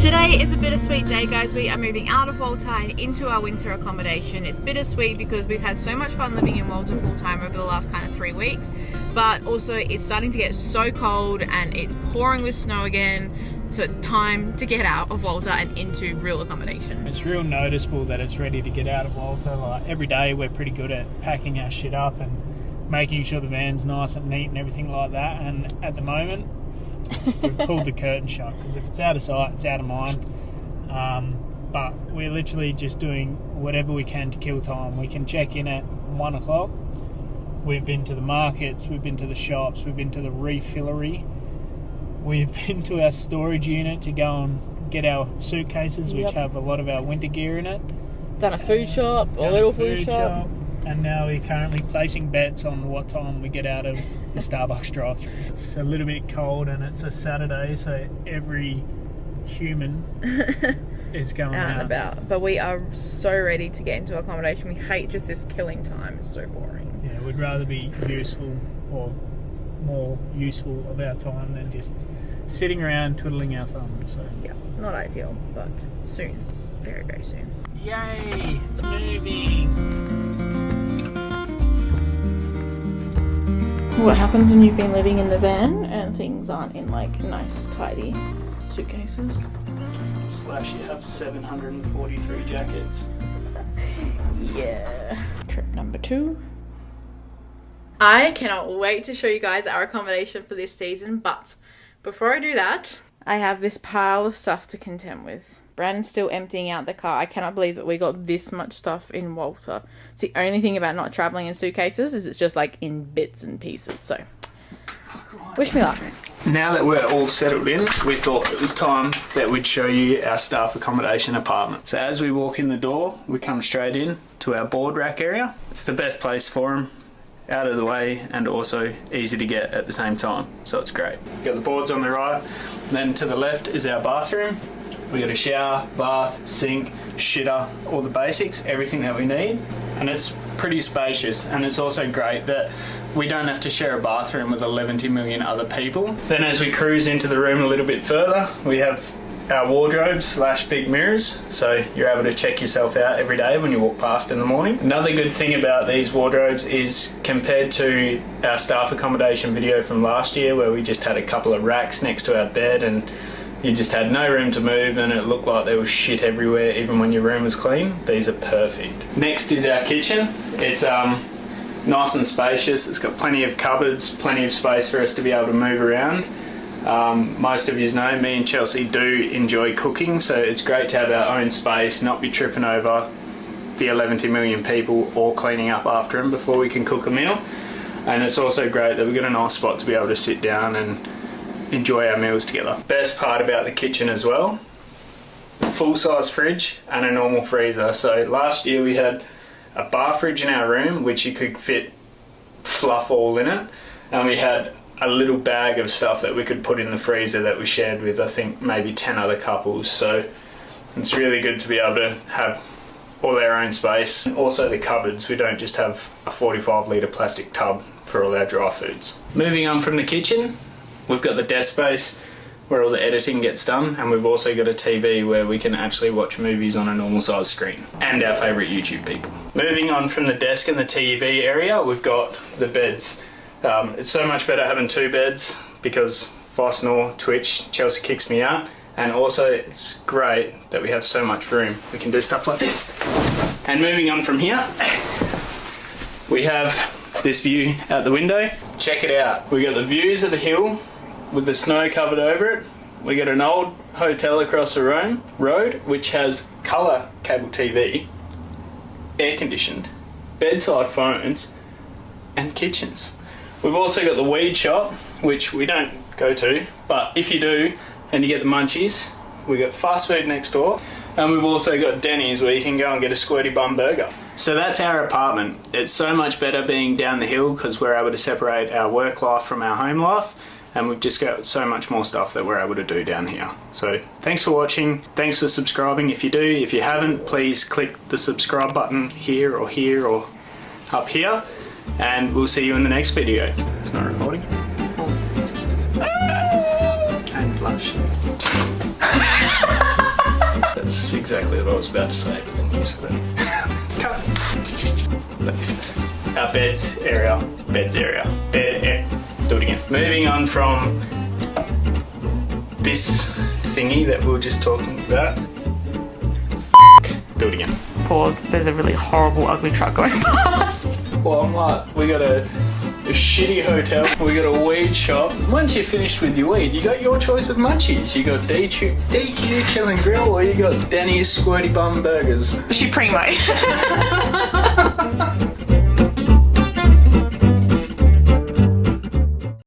Today is a bittersweet day, guys. We are moving out of Walter and into our winter accommodation. It's bittersweet because we've had so much fun living in Walter full time over the last kind of 3 weeks, but also it's starting to get so cold and it's pouring with snow again. So it's time to get out of Walter and into real accommodation. It's real noticeable that it's ready to get out of Walter. Like every day we're pretty good at packing our shit up and making sure the van's nice and neat and everything like that. And at the moment, we've pulled the curtain shut because if it's out of sight, it's out of mind. But we're literally just doing whatever we can to kill time. We can check in at 1 o'clock. We've been to the markets, we've been to the shops, we've been to the refillery. We've been to our storage unit to go and get our suitcases, which have a lot of our winter gear in it. Done a food shop, a little food shop. And now we're currently placing bets on what time we get out of the Starbucks drive-thru. It's a little bit cold and it's a Saturday, so every human is going out and about. But we are so ready to get into accommodation. We hate just this killing time. It's so boring. Yeah, we'd rather be useful or more useful of our time than just sitting around twiddling our thumbs. So yeah, not ideal, but soon. Very, very soon. Yay! It's moving! What happens when you've been living in the van and things aren't in like nice, tidy suitcases? Slash you have 743 jackets. Yeah. Trip number 2. I cannot wait to show you guys our accommodation for this season, but before I do that, I have this pile of stuff to contend with. Brandon's still emptying out the car. I cannot believe that we got this much stuff in Walter. It's the only thing about not travelling in suitcases is it's just like in bits and pieces. So, wish me luck. Now that we're all settled in, we thought it was time that we'd show you our staff accommodation apartment. So as we walk in the door, we come straight in to our board rack area. It's the best place for them, out of the way and also easy to get at the same time. So it's great. We've got the boards on the right, then to the left is our bathroom. We got a shower, bath, sink, shitter, all the basics, everything that we need. And it's pretty spacious, and it's also great that we don't have to share a bathroom with 11 million other people. Then as we cruise into the room a little bit further, we have our wardrobes slash big mirrors, so you're able to check yourself out every day when you walk past in the morning. Another good thing about these wardrobes is compared to our staff accommodation video from last year where we just had a couple of racks next to our bed and you just had no room to move and it looked like there was shit everywhere even when your room was clean. These are perfect. Next is our kitchen. It's nice and spacious. It's got plenty of cupboards, plenty of space for us to be able to move around. Most of you know me and Chelsea do enjoy cooking, so it's great to have our own space, not be tripping over the 11 million people or cleaning up after them before we can cook a meal. And it's also great that we've got a nice spot to be able to sit down and enjoy our meals together. Best part about the kitchen as well, full-size fridge and a normal freezer. So last year we had a bar fridge in our room which you could fit fluff all in it, and we had a little bag of stuff that we could put in the freezer that we shared with I think maybe 10 other couples. So it's really good to be able to have all our own space. And also the cupboards, we don't just have a 45 litre plastic tub for all our dry foods. Moving on from the kitchen, we've got the desk space where all the editing gets done, and we've also got a TV where we can actually watch movies on a normal size screen, and our favourite YouTube people. Moving on from the desk and the TV area, we've got the beds. It's so much better having 2 beds because if I snore, twitch, Chelsea kicks me out, and also it's great that we have so much room. We can do stuff like this. And moving on from here, we have this view out the window. Check it out. We got the views of the hill with the snow covered over it. We got an old hotel across the road which has colour cable TV, air conditioned, bedside phones and kitchens. We've also got the weed shop, which we don't go to, but if you do and you get the munchies, we've got fast food next door, and we've also got Denny's where you can go and get a squirty bun burger. So that's our apartment. It's so much better being down the hill because we're able to separate our work life from our home life, and we've just got so much more stuff that we're able to do down here. So thanks for watching, thanks for subscribing if you do. If you haven't, please click the subscribe button here or up here, and we'll see you in the next video. It's not recording. And blush. exactly what I was about to say, but then you said it. Cut. Our beds area. Bed area. Do it again. Moving on from this thingy that we were just talking about. Do it again. Pause. There's a really horrible, ugly truck going past. Well, I'm like, we got a shitty hotel, we got a weed shop. Once you're finished with your weed, you got your choice of munchies. You got DQ Chill and Grill, or you got Danny's Squirty Bum Burgers. She primo.